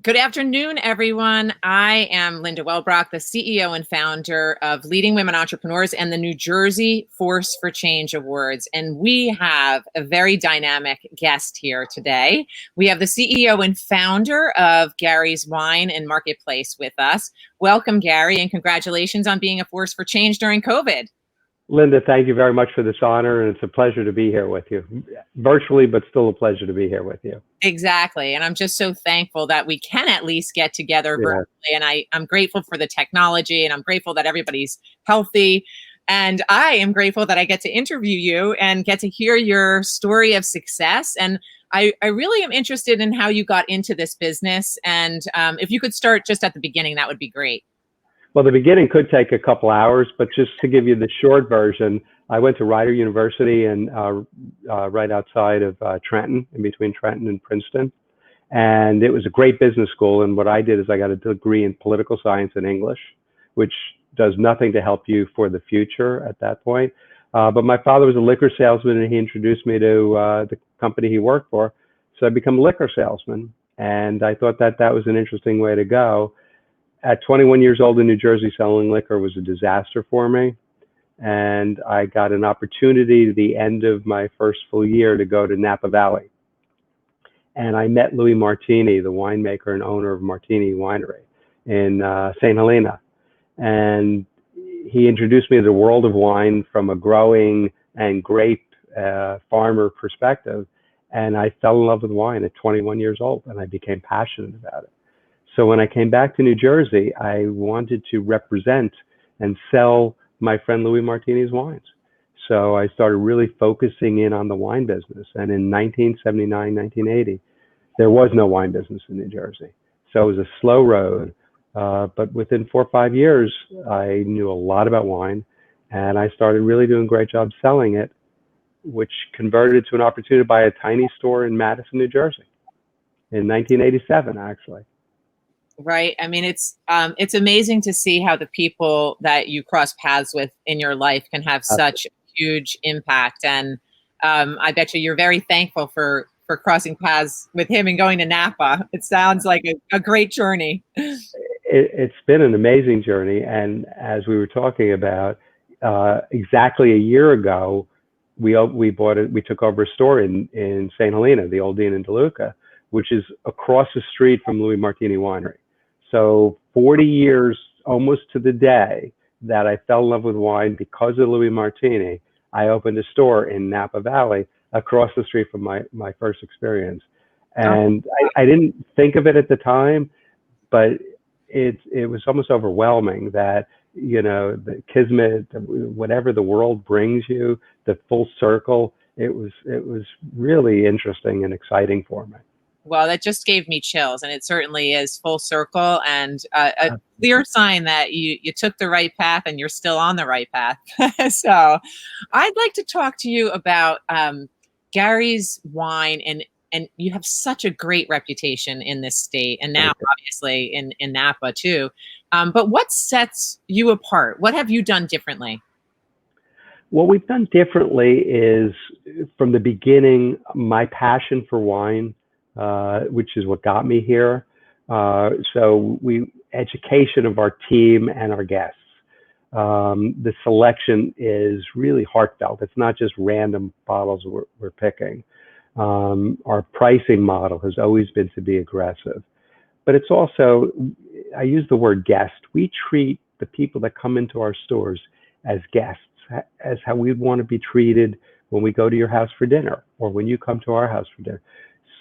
Good afternoon, everyone. I am Linda Welbrock, the CEO and founder of Leading Women Entrepreneurs and the New Jersey Force for Change Awards. And we have a very dynamic guest here today. We have the CEO and founder of Gary's Wine and Marketplace with us. Welcome, Gary, and congratulations on being a force for change during COVID. Linda, thank you very much for this honor, and it's a pleasure to be here with you. Virtually, but still a pleasure to be here with you. Exactly. And I'm just so thankful that we can at least get together virtually. And I'm grateful for the technology, and I'm grateful that everybody's healthy. And I am grateful that I get to interview you and get to hear your story of success. And I really am interested in how you got into this business. And if you could start just at the beginning, that would be great. Well, the beginning could take a couple hours, but just to give you the short version, I went to Rider University and right outside of Trenton, in between Trenton and Princeton. And it was a great business school. And what I did is I got a degree in political science and English, which does nothing to help you for the future at that point. But my father was a liquor salesman, and he introduced me to the company he worked for. So I became a liquor salesman. And I thought that that was an interesting way to go. At 21 years old in New Jersey, selling liquor was a disaster for me. And I got an opportunity at the end of my first full year to go to Napa Valley. And I met Louis Martini, the winemaker and owner of Martini Winery in St. Helena. And he introduced me to the world of wine from a growing and grape farmer perspective. And I fell in love with wine at 21 years old, and I became passionate about it. So when I came back to New Jersey, I wanted to represent and sell my friend Louis Martini's wines. So I started really focusing in on the wine business. And in 1979, 1980, there was no wine business in New Jersey. So it was a slow road. But within 4 or 5 years, I knew a lot about wine, and I started really doing a great job selling it, which converted to an opportunity to buy a tiny store in Madison, New Jersey in 1987, actually. Right. I mean, it's amazing to see how the people that you cross paths with in your life can have such huge impact. And I bet you're very thankful for crossing paths with him and going to Napa. It sounds like a great journey. It's been an amazing journey. And as we were talking about, exactly a year ago, we took over a store in St. Helena, the old Dean and DeLuca, which is across the street from Louis Martini Winery. So 40 years, almost to the day, that I fell in love with wine because of Louis Martini, I opened a store in Napa Valley across the street from my first experience. And I didn't think of it at the time, but it was almost overwhelming that, you know, the kismet, whatever the world brings you, the full circle, it was really interesting and exciting for me. Well, that just gave me chills, and it certainly is full circle and a clear sign that you took the right path and you're still on the right path. So I'd like to talk to you about Gary's Wine, and you have such a great reputation in this state, and now obviously in Napa too. But what sets you apart? What have you done differently? What we've done differently is, from the beginning, my passion for wine, which is what got me here. So education of our team and our guests. The selection is really heartfelt. It's not just random bottles we're picking. Our pricing model has always been to be aggressive, but it's also, I use the word guest. We treat the people that come into our stores as guests, as how we'd want to be treated when we go to your house for dinner or when you come to our house for dinner.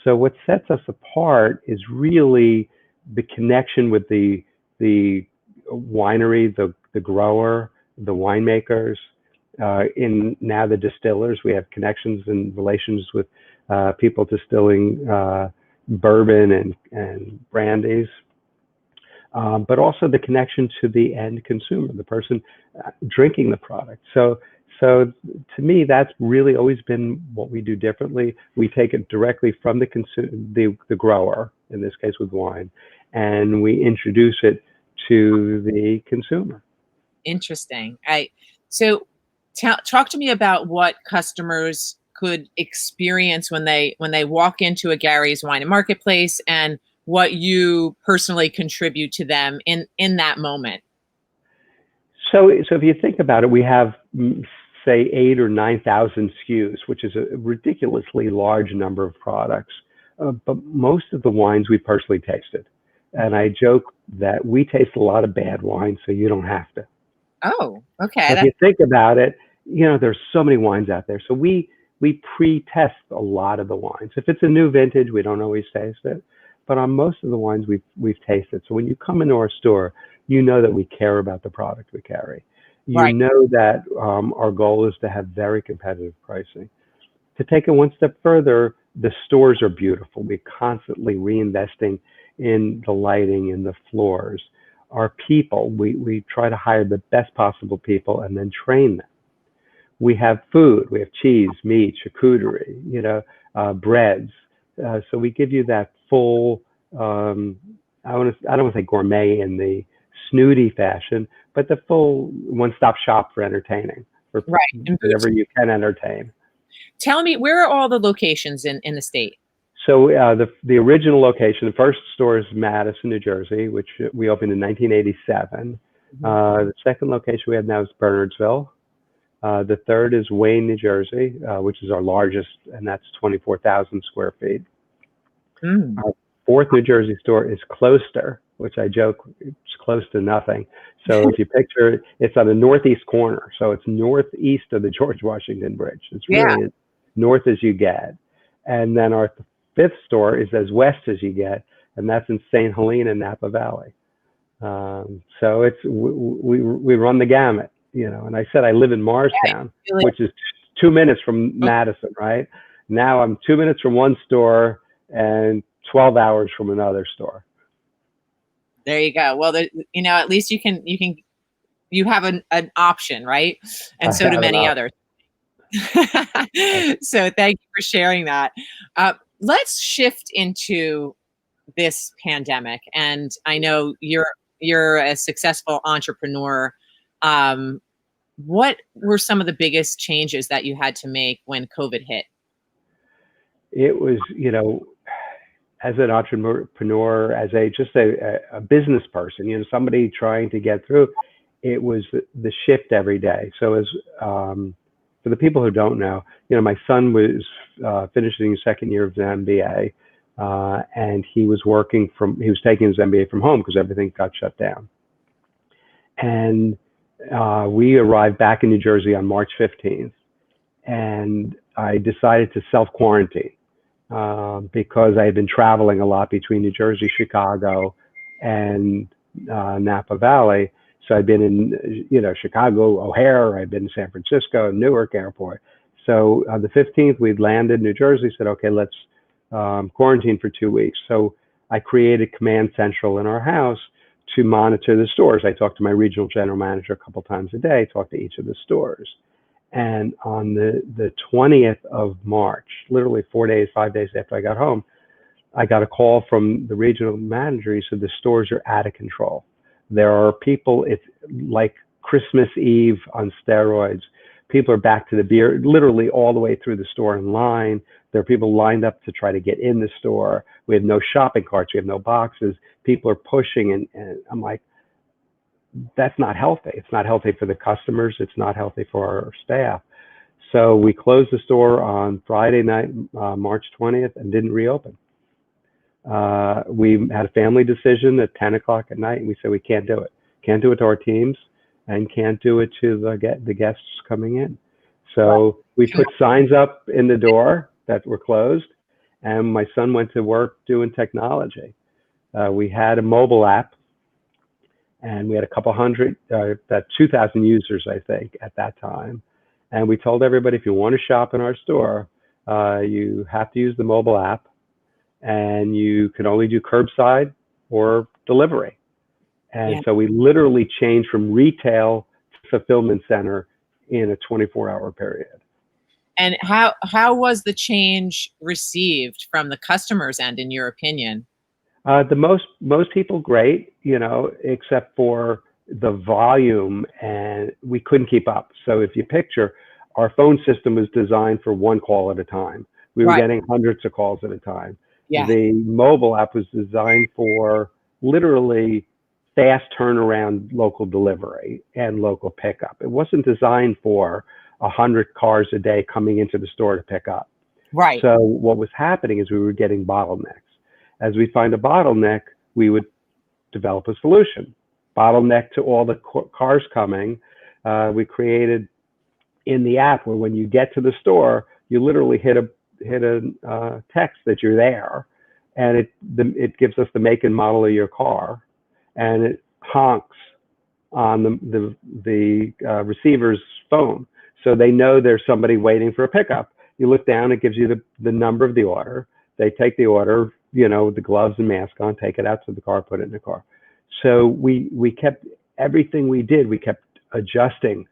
So what sets us apart is really the connection with the winery, the grower, the winemakers, in now the distillers. We have connections and relations with people distilling bourbon and brandies, but also the connection to the end consumer, the person drinking the product. So to me, that's really always been what we do differently. We take it directly from the grower, in this case with wine, and we introduce it to the consumer. Interesting. So talk to me about what customers could experience when they walk into a Gary's Wine and Marketplace, and what you personally contribute to them in that moment. So if you think about it, we have say 8 or 9,000 SKUs, which is a ridiculously large number of products. But most of the wines we personally tasted, and I joke that we taste a lot of bad wine, so you don't have to. Oh, So okay. if you think about it, there's so many wines out there. So we pre-test a lot of the wines. If it's a new vintage, we don't always taste it, but on most of the wines we've tasted. So when you come into our store, you know that we care about the product we carry. You Right. know that our goal is to have very competitive pricing. To take it one step further, the stores are beautiful. We're constantly reinvesting in the lighting and the floors. Our people, we try to hire the best possible people and then train them. We have food, we have cheese, meat, charcuterie, breads. So we give you that full, I don't want to say gourmet in the snooty fashion, but the full one-stop shop for entertaining, for Right. And whatever you can entertain. tell me, where are all the locations in the state? So the original location, the first store is Madison, New Jersey, which we opened in 1987. Mhm. The second location we have now is Bernardsville. The third is Wayne, New Jersey, which is our largest, and that's 24,000 square feet. Mm. Our fourth New Jersey store is Closter, which I joke it's close to nothing. So if you picture, it's on the northeast corner. So it's northeast of the George Washington Bridge. It's Yeah. really as north as you get. And then our fifth store is as west as you get, and that's in St. Helena, Napa Valley. So we run the gamut, And I said I live in Morristown, Really? which is 2 minutes from Madison, right? Now I'm 2 minutes from one store and 12 hours from another store. There you go. Well, at least you have an option, right? I And so do have an many option. others. So thank you for sharing that. Let's shift into this pandemic, and I know you're a successful entrepreneur. Um, what were some of the biggest changes that you had to make when COVID hit? It was, as an entrepreneur, as a business person, somebody trying to get through, it was the shift every day. So as for the people who don't know, my son was finishing his second year of his MBA, and he was taking his MBA from home because everything got shut down. And we arrived back in New Jersey on March 15th, and I decided to self-quarantine because I had been traveling a lot between New Jersey, Chicago, and Napa Valley. So I'd been in, Chicago, O'Hare. I'd been in San Francisco, Newark Airport. So on the 15th, we'd landed New Jersey, said, okay, let's quarantine for 2 weeks. So I created Command Central in our house to monitor the stores. I talked to my regional general manager a couple times a day, talked to each of the stores. And on the 20th of March, literally 5 days after I got home, I got a call from the regional manager. He said, the stores are out of control. There are people, it's like Christmas Eve on steroids. People are back to the beer, literally all the way through the store in line. There are people lined up to try to get in the store. We have no shopping carts. We have no boxes. People are pushing. And I'm like, that's not healthy. It's not healthy for the customers. It's not healthy for our staff. So we closed the store on Friday night, March 20th, and didn't reopen. We had a family decision at 10 o'clock at night, and we said we can't do it. Can't do it to our teams, and can't do it to the guests coming in. So we put signs up in the door that were closed, and my son went to work doing technology. We had a mobile app, and we had a couple hundred, 2,000 users, I think, at that time. And we told everybody, if you want to shop in our store, you have to use the mobile app, and you can only do curbside or delivery. And Yeah. so we literally changed from retail to fulfillment center in a 24-hour period. And how was the change received from the customers' end, in your opinion? The most people great, except for the volume, and we couldn't keep up. So if you picture, our phone system was designed for one call at a time. We were Right. getting hundreds of calls at a time. Yeah. The mobile app was designed for literally fast turnaround local delivery and local pickup. It wasn't designed for 100 cars a day coming into the store to pick up. Right. So what was happening is we were getting bottlenecks. As we find a bottleneck, we would develop a solution. Bottleneck to all the cars coming. We created in the app where when you get to the store, you literally hit a text that you're there, and it gives us the make and model of your car, and it honks on the receiver's phone, so they know there's somebody waiting for a pickup. You look down, it gives you the number of the order. They take the order, with the gloves and mask on, take it out to the car, put it in the car. So we kept everything we did. We kept adjusting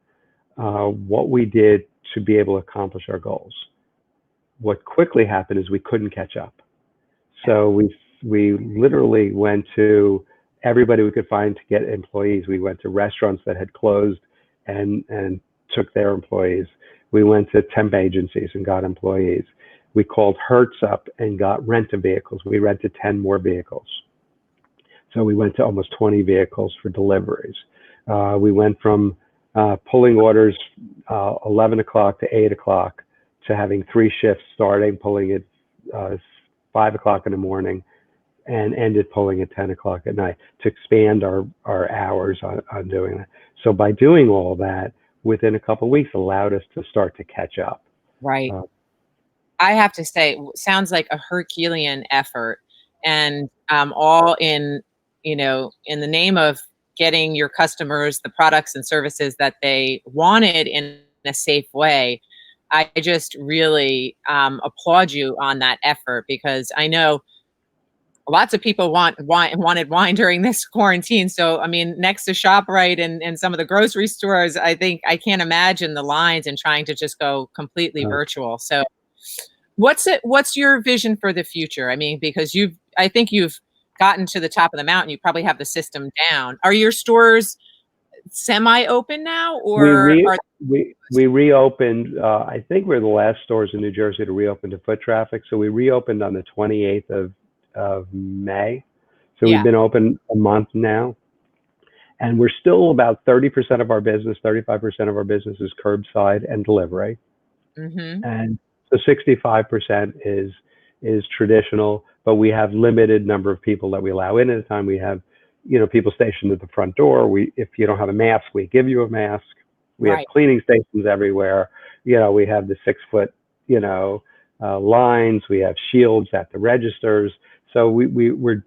what we did to be able to accomplish our goals. What quickly happened is we couldn't catch up. So we literally went to everybody we could find to get employees. We went to restaurants that had closed and took their employees. We went to temp agencies and got employees. We called Hertz up and got rent of vehicles. We rented 10 more vehicles. So we went to almost 20 vehicles for deliveries. We went from pulling orders 11 o'clock to 8 o'clock to having 3 shifts starting, pulling at 5 o'clock in the morning and ended pulling at 10 o'clock at night to expand our hours on doing that. So by doing all that, within a couple of weeks, allowed us to start to catch up. Right. I have to say, sounds like a Herculean effort, and all in the name of getting your customers the products and services that they wanted in a safe way. I just really applaud you on that effort, because I know lots of people wanted wine during this quarantine. So, I mean, next to ShopRite and some of the grocery stores, I can't imagine the lines and trying to just go completely virtual. So what's your vision for the future? I mean, because I think you've gotten to the top of the mountain. You probably have the system down. Are your stores semi-open now, or we reopened? I think we're the last stores in New Jersey to reopen to foot traffic. So we reopened on the 28th of May. So we've been open a month now, and we're still about 30% of our business, 35% of our business is curbside and delivery, and so 65% is traditional. But we have limited number of people that we allow in at a time. We have people stationed at the front door. If you don't have a mask, we give you a mask. We have cleaning stations everywhere. We have the 6-foot, lines. We have shields at the registers. So we're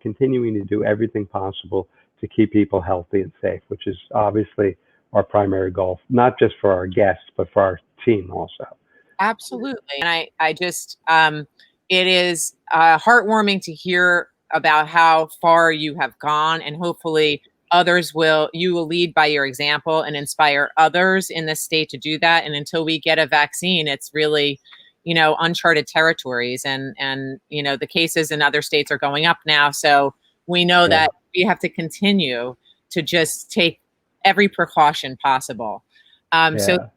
continuing to do everything possible to keep people healthy and safe, which is obviously our primary goal, not just for our guests, but for our team also. Absolutely. And I just, it is heartwarming to hear about how far you have gone, and hopefully you will lead by your example and inspire others in the state to do that. And until we get a vaccine, it's really, uncharted territories, and the cases in other states are going up now. So we know that we have to continue to just take every precaution possible. So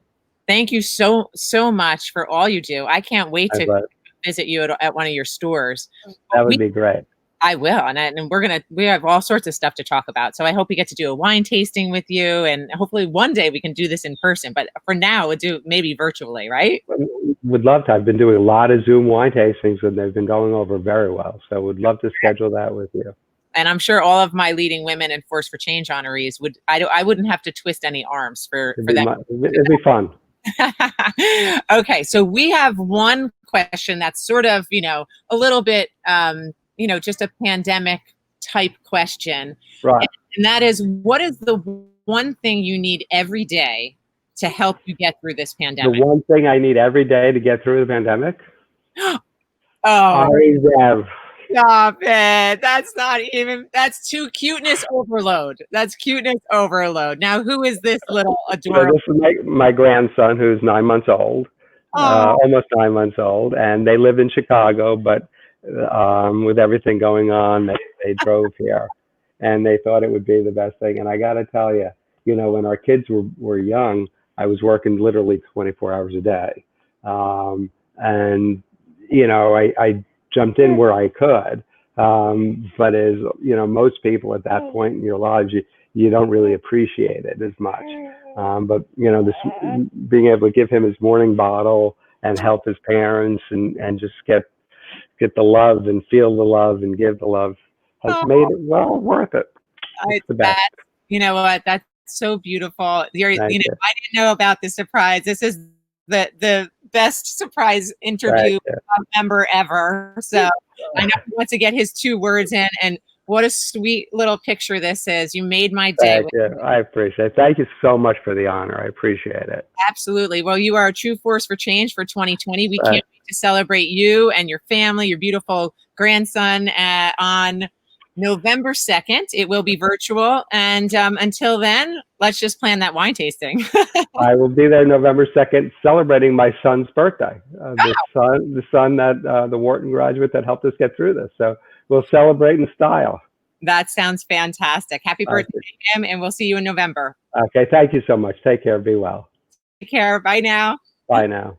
thank you so much for all you do. I can't wait to visit you at one of your stores. That would be great. I will, and we have all sorts of stuff to talk about. So I hope we get to do a wine tasting with you, and hopefully one day we can do this in person. But for now, we'll do maybe virtually, right? Would love to. I've been doing a lot of Zoom wine tastings, and they've been going over very well. So would love to schedule that with you. And I'm sure all of my leading women and Force for Change honorees I wouldn't have to twist any arms for that. It'd be fun. Okay, so we have one question that's sort of a little bit just a pandemic type question, right? And that is, what is the one thing you need every day to help you get through this pandemic? The one thing I need every day to get through the pandemic? Oh, Zev. Stop it. That's too cuteness overload. That's cuteness overload. Now, who is this little adorable? So this is my grandson, who's 9 months old, almost 9 months old, and they live in Chicago, but with everything going on, they drove here, and they thought it would be the best thing. And I got to tell you, when our kids were young, I was working literally 24 hours a day. And, I jumped in where I could. But as you know, most people at that point in your lives, you don't really appreciate it as much. But you know, this being able to give him his morning bottle and help his parents and just get the love and feel the love and give the love has Oh, made it well worth it. It's the best. you know what? That's so beautiful. Thank you. I didn't know about the surprise. This is the best surprise Thank interview you. member ever. So I know he wants to get his 2 words in, and what a sweet little picture this is. You made my day. Thank you. I appreciate it. Thank you so much for the honor. I appreciate it. Absolutely. Well, you are a true force for change for 2020. We Uh, can't wait to celebrate you and your family, your beautiful grandson on November 2nd. It will be virtual. And until then, let's just plan that wine tasting. I will be there November 2nd celebrating my son's birthday. The son that the Wharton graduate that helped us get through this. So we'll celebrate in style. That sounds fantastic. Happy birthday to him, and we'll see you in November. Okay. Thank you so much. Take care. Be well. Take care. Bye now. Bye now.